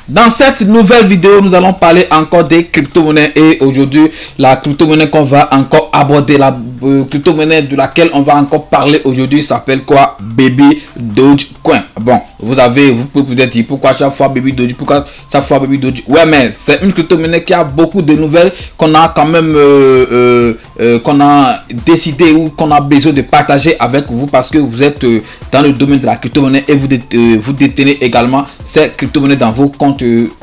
Dans cette nouvelle vidéo, nous allons parler encore des crypto-monnaies et aujourd'hui, la crypto-monnaie qu'on va encore aborder, la crypto-monnaie de laquelle on va encore parler aujourd'hui s'appelle quoi? Baby Dogecoin. Bon, vous pouvez peut-être dire pourquoi chaque fois Baby Doge, pourquoi chaque fois Baby Doge. Ouais, mais c'est une crypto-monnaie qui a beaucoup de nouvelles qu'on a quand même qu'on a décidé ou qu'on a besoin de partager avec vous parce que vous êtes dans le domaine de la crypto-monnaie et vous détenez également ces crypto-monnaies dans vos comptes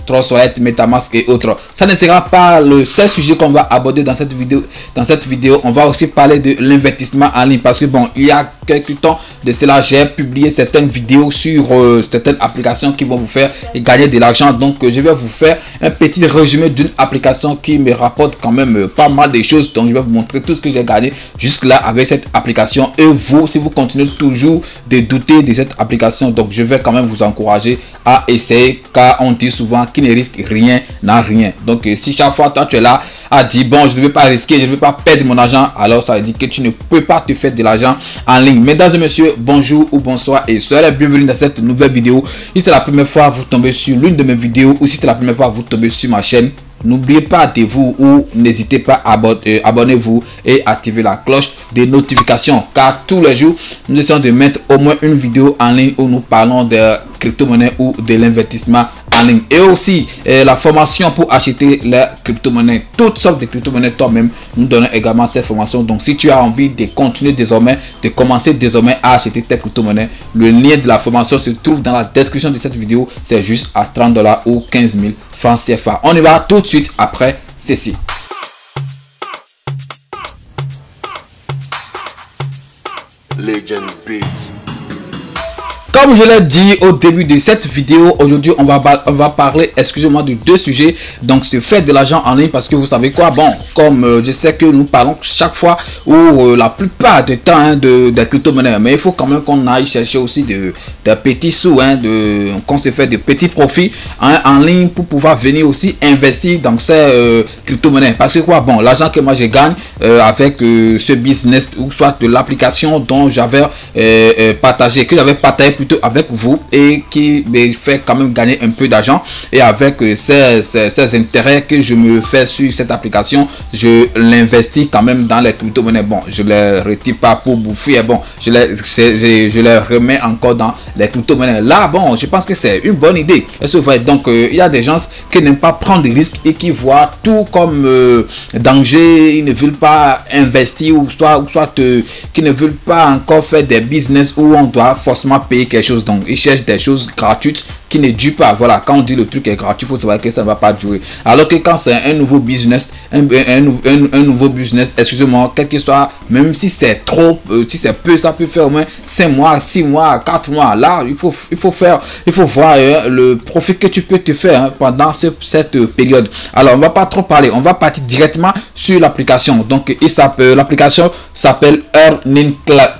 Trustwallet, MetaMask et autres. Ça ne sera pas le seul sujet qu'on va aborder dans cette vidéo. Dans cette vidéo, on va aussi parler de l'investissement en ligne parce que bon, il y a quelques temps de cela, j'ai publié certaines vidéos sur certaines applications qui vont vous faire gagner de l'argent. Donc, je vais vous faire un petit résumé d'une application qui me rapporte quand même pas mal de choses. Donc, je vais vous montrer tout ce que j'ai gagné jusque-là avec cette application. Et vous, si vous continuez toujours de douter de cette application, donc je vais quand même vous encourager à essayer car on dit souvent qu'il ne risque rien n'a rien. Donc, si chaque fois toi tu es là à dire bon, je ne veux pas risquer, je ne veux pas perdre mon argent, alors ça veut dire que tu ne peux pas te faire de l'argent en ligne. Mesdames et messieurs, bonjour ou bonsoir et soyez les bienvenus dans cette nouvelle vidéo. Si c'est la première fois vous tombez sur l'une de mes vidéos ou si c'est la première fois vous tombez sur ma chaîne, n'oubliez pas de vous ou n'hésitez pas à abonnez-vous et activez la cloche des notifications car tous les jours nous essayons de mettre au moins une vidéo en ligne où nous parlons de crypto-monnaie ou de l'investissement en ligne et aussi la formation pour acheter les crypto-monnaies, toutes sortes de crypto-monnaies toi-même. Nous donnons également cette formation. Donc si tu as envie de continuer désormais, de commencer désormais à acheter tes crypto-monnaies, le lien de la formation se trouve dans la description de cette vidéo. C'est juste à 30 $ ou 15 000 francs CFA. On y va tout de suite après ceci. Legend Beats. Comme je l'ai dit au début de cette vidéo, aujourd'hui on va parler exclusivement de deux sujets. Donc se faire de l'argent en ligne parce que vous savez quoi, bon, comme je sais que nous parlons chaque fois ou la plupart du temps hein, de crypto-monnaies, mais il faut quand même qu'on aille chercher aussi de petits sous, hein, qu'on se fait de petits profits hein, en ligne pour pouvoir venir aussi investir dans ces crypto-monnaies. Parce que quoi, bon, l'argent que moi je gagne avec ce business ou soit de l'application dont j'avais partagé, que j'avais partagé plutôt avec vous et qui me fait quand même gagner un peu d'argent et avec ces intérêts que je me fais sur cette application, je l'investis quand même dans les crypto-monnaies. Bon, je les retire pas pour bouffer, bon, je les remets encore dans les crypto-monnaies. Là, bon, je pense que c'est une bonne idée. Est-ce que vous voyez? Donc, il y a des gens qui n'aiment pas prendre des risques et qui voient tout comme danger, ils ne veulent pas investir ou soit qui ne veulent pas encore faire des business où on doit forcément payer quelque chose. Donc ils cherchent des choses gratuites qui ne durent pas. Voilà, quand on dit le truc est gratuit, il faut savoir que ça ne va pas durer. Alors que quand c'est un nouveau business, un nouveau business, excusez-moi, quel que soit, même si c'est trop, si c'est peu, ça peut faire au moins 5 mois, 6 mois, 4 mois. Là, il faut voir le profit que tu peux te faire hein, pendant cette période. Alors, on va pas trop parler, on va partir directement sur l'application. Donc, l'application s'appelle Earning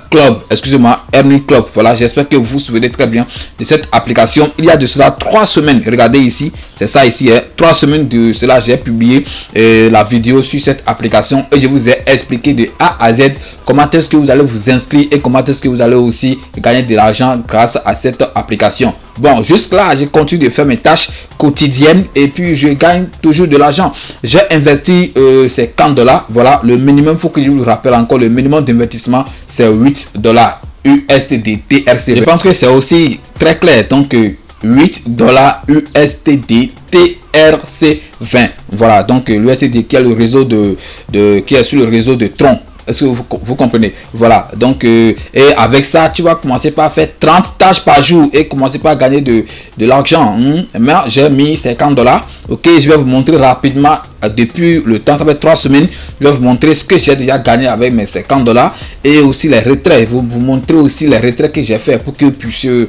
Club, excusez-moi, Earning Club. Voilà, j'espère que vous vous souvenez très bien de cette application. Il y a de cela 3 semaines, regardez ici, c'est ça ici, hein, 3 semaines de cela, j'ai publié la vidéo sur cette application et je vous ai expliqué de A à Z comment est-ce que vous allez vous inscrire et comment est-ce que vous allez aussi gagner de l'argent grâce à cette application. Bon, jusque là, je continue de faire mes tâches quotidiennes et puis je gagne toujours de l'argent. J'ai investi c'est 50 $. Voilà, le minimum, faut que je vous rappelle encore, le minimum d'investissement, c'est 8 $ USD TRC. Je pense que c'est aussi très clair. Donc, 8 $ USD TRC 20. Voilà, donc l'USD qui est le réseau qui est sur le réseau de Tron. Est-ce que vous comprenez? Voilà, donc et avec ça tu vas commencer par faire 30 tâches par jour et commencer par gagner de l'argent. Mais j'ai mis 50 $. Ok, je vais vous montrer rapidement depuis le temps, ça fait 3 semaines. Je vais vous montrer ce que j'ai déjà gagné avec mes 50 $ et aussi les retraits. Vous montrer aussi les retraits que j'ai fait pour que vous puissiez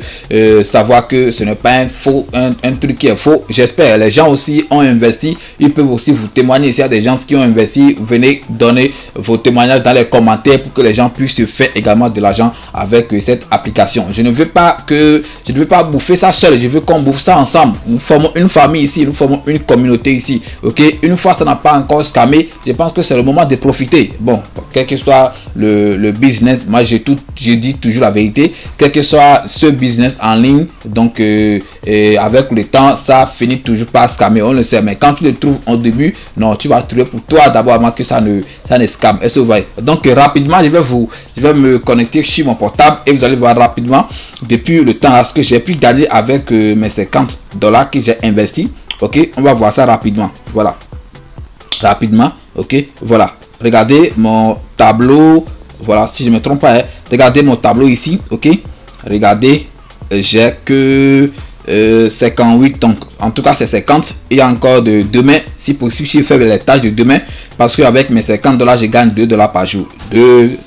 savoir que ce n'est pas un truc qui est faux. J'espère. Les gens aussi ont investi, ils peuvent aussi vous témoigner. S'il y a des gens qui ont investi, venez donner vos témoignages dans les commentaires pour que les gens puissent se faire également de l'argent avec cette application. Je ne veux pas bouffer ça seul, je veux qu'on bouffe ça ensemble. Nous formons une famille ici, nous formons une communauté ici. Ok, une fois ça n'a pas encore scamé, je pense que c'est le moment de profiter. Bon, quel que soit le business, moi je dis toujours la vérité, quel que soit ce business en ligne, donc avec le temps ça finit toujours par scammer, on le sait, mais quand tu le trouves au début, non, tu vas trouver pour toi d'abord avant que ça ne scam. Est-ce que vous voyez? Donc rapidement je vais me connecter sur mon portable et vous allez voir rapidement depuis le temps à ce que j'ai pu gagner avec mes $50 que j'ai investi. Ok, on va voir ça rapidement. Voilà, rapidement. Ok, voilà, regardez mon tableau. Voilà, si je me trompe pas, hein. Regardez mon tableau ici. Ok, regardez, j'ai que 58, donc en tout cas c'est 50. Il y a encore de demain, si possible, si je fais les tâches de demain, parce qu'avec mes $50 je gagne $2 par jour.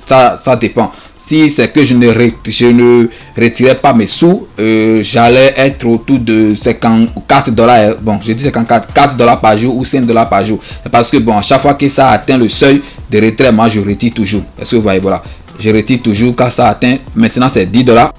Ça dépend. Si c'est que je ne retirais pas mes sous, j'allais être autour de $54. Bon, je dis $4 par jour ou $5 par jour. C'est parce que bon, à chaque fois que ça atteint le seuil de retrait, moi je retire toujours. Est-ce que vous voyez? Voilà, je retire toujours quand ça atteint. Maintenant c'est $10.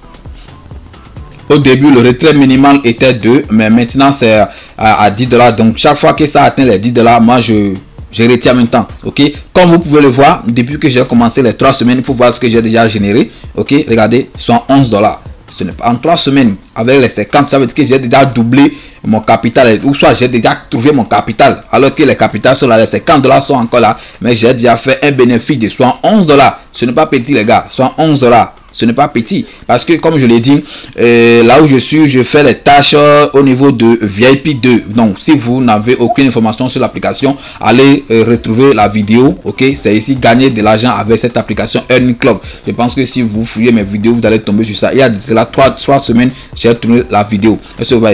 Au début, le retrait minimal était 2, mais maintenant c'est à $10. Donc chaque fois que ça atteint les $10, moi je retire en même temps. Ok, comme vous pouvez le voir, depuis que j'ai commencé les 3 semaines, il faut voir ce que j'ai déjà généré. Ok, regardez, soit $11. Ce n'est pas en 3 semaines avec les 50, ça veut dire que j'ai déjà doublé mon capital, ou soit j'ai déjà trouvé mon capital, alors que les capitales sont là, les $50 sont encore là, mais j'ai déjà fait un bénéfice de soit $11. Ce n'est pas petit les gars, soit $11. Ce n'est pas petit, parce que comme je l'ai dit, là où je suis, je fais les tâches au niveau de VIP 2. Donc si vous n'avez aucune information sur l'application, allez retrouver la vidéo. Ok, c'est ici gagner de l'argent avec cette application Earning Club. Je pense que si vous fouillez mes vidéos, vous allez tomber sur ça. Il y a là 3 semaines, j'ai tourné la vidéo.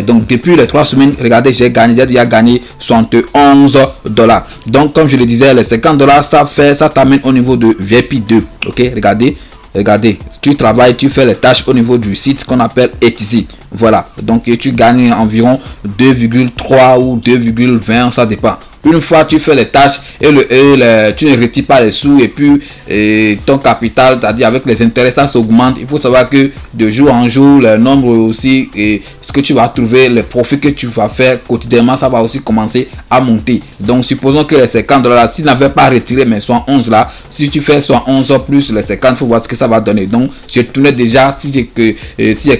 Donc depuis les 3 semaines, regardez, j'ai déjà gagné $71. Donc comme je le disais, les $50, ça t'amène au niveau de VIP 2. Ok, regardez, si tu travailles, tu fais les tâches au niveau du site qu'on appelle Etsy. Voilà, donc tu gagnes environ 2,3 ou 2,20, ça dépend. Une fois tu fais les tâches et tu ne retires pas les sous, et puis ton capital, c'est-à-dire avec les intérêts, ça s'augmente. Il faut savoir que de jour en jour, le nombre aussi, et ce que tu vas trouver, les profits que tu vas faire quotidiennement, ça va aussi commencer à monter. Donc supposons que les $50, s'il n'avait pas retiré mes 11 là, si tu fais 11 plus les 50, il faut voir ce que ça va donner. Donc je tournais déjà, si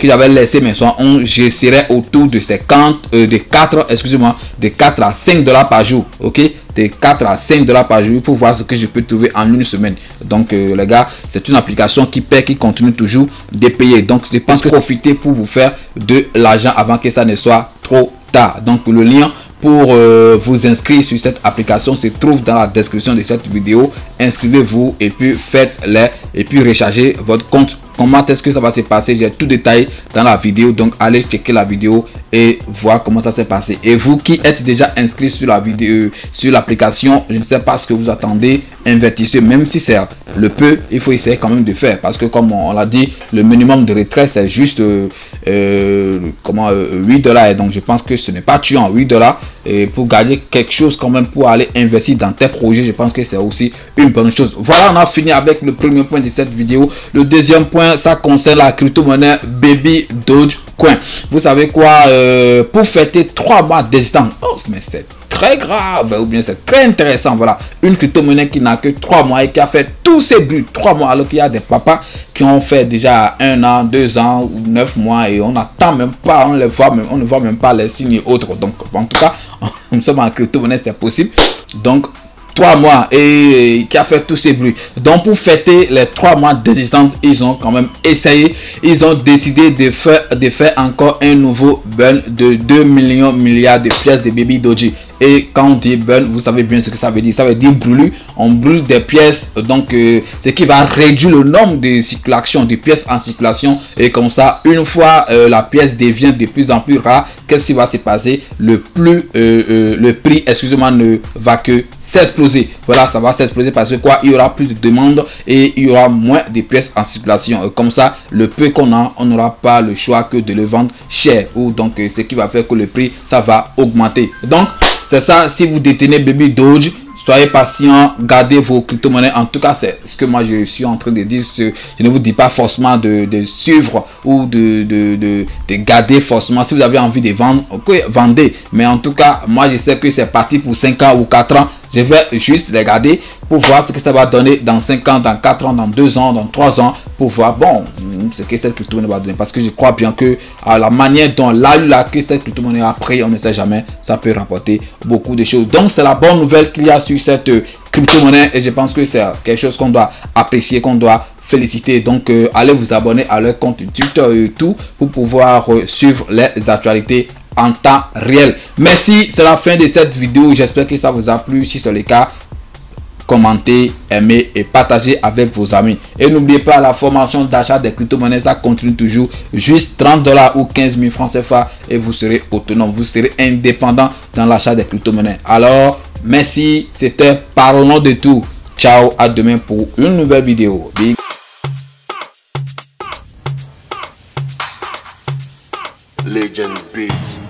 j'avais laissé mes 11, je serais autour de 4 à $5 par jour. Ok, de 4 à $5 par jour. Il faut voir ce que je peux trouver en une semaine. Donc les gars, c'est une application qui paie, qui continue toujours de payer. Donc je pense que profitez pour vous faire de l'argent avant que ça ne soit trop tard. Donc le lien pour vous inscrire sur cette application se trouve dans la description de cette vidéo. Inscrivez-vous et puis faites-les et puis rechargez votre compte. Comment est-ce que ça va se passer? J'ai tout détaillé dans la vidéo, donc allez checker la vidéo et voir comment ça s'est passé. Et vous qui êtes déjà inscrit sur la vidéo, sur l'application, je ne sais pas ce que vous attendez, investissez. Même si c'est le peu, il faut essayer quand même de faire, parce que comme on l'a dit, le minimum de retrait c'est juste $8. Donc je pense que ce n'est pas tuant. $8 et pour gagner quelque chose quand même, pour aller investir dans tes projets, je pense que c'est aussi une bonne chose. Voilà, on a fini avec le premier point de cette vidéo. Le deuxième point, ça concerne la crypto-monnaie Baby Dogecoin. Vous savez quoi, pour fêter 3 mois d'existence, mais c'est très grave, ou bien c'est très intéressant. Voilà, une crypto-monnaie qui n'a que 3 mois et qui a fait tous ses buts 3 mois, alors qu'il y a des papas qui ont fait déjà 1 an, 2 ans ou 9 mois et on n'attend même pas, on ne voit même pas les signes autres. Donc en tout cas, nous sommes en crypto-monnaie, c'est possible. Donc 3 mois et qui a fait tous ces bruits. Donc pour fêter les 3 mois d'existence, ils ont quand même essayé, ils ont décidé de faire encore un nouveau burn de 2 milliards de pièces de Baby Doji. Et quand on dit burn, vous savez bien ce que ça veut dire. Ça veut dire brûler. On brûle des pièces, donc ce qui va réduire le nombre de circulation, de pièces en circulation. Et comme ça, une fois la pièce devient de plus en plus rare, qu'est-ce qui va se passer? Le prix, excusez-moi, ne va que s'exploser. Voilà, ça va s'exploser parce que quoi, il y aura plus de demandes et il y aura moins de pièces en circulation. Comme ça, le peu qu'on a, on n'aura pas le choix que de le vendre cher, ou donc ce qui va faire que le prix, ça va augmenter. Donc c'est ça, si vous détenez Baby Doge, soyez patient, gardez vos crypto-monnaies. En tout cas, c'est ce que moi je suis en train de dire. Je ne vous dis pas forcément de suivre ou de garder forcément. Si vous avez envie de vendre, ok, vendez. Mais en tout cas, moi je sais que c'est parti pour 5 ans ou 4 ans. Je vais juste les garder pour voir ce que ça va donner dans 5 ans, dans 4 ans, dans 2 ans, dans 3 ans, pour voir, bon, ce que cette crypto-monnaie va donner. Parce que je crois bien que à la manière dont là que cette crypto-monnaie après, on ne sait jamais, ça peut rapporter beaucoup de choses. Donc c'est la bonne nouvelle qu'il y a sur cette crypto-monnaie et je pense que c'est quelque chose qu'on doit apprécier, qu'on doit féliciter. Donc allez vous abonner à leur compte Twitter et tout pour pouvoir suivre les actualités en temps réel. Merci, c'est la fin de cette vidéo. J'espère que ça vous a plu. Si c'est le cas, commentez, aimez et partagez avec vos amis. Et n'oubliez pas, la formation d'achat des crypto-monnaies, ça continue toujours. Juste 30 $ ou 15 000 francs CFA et vous serez autonome, vous serez indépendant dans l'achat des crypto-monnaies. Alors, merci, c'était Parlons de tout. Ciao, à demain pour une nouvelle vidéo. Big. Legend Beat.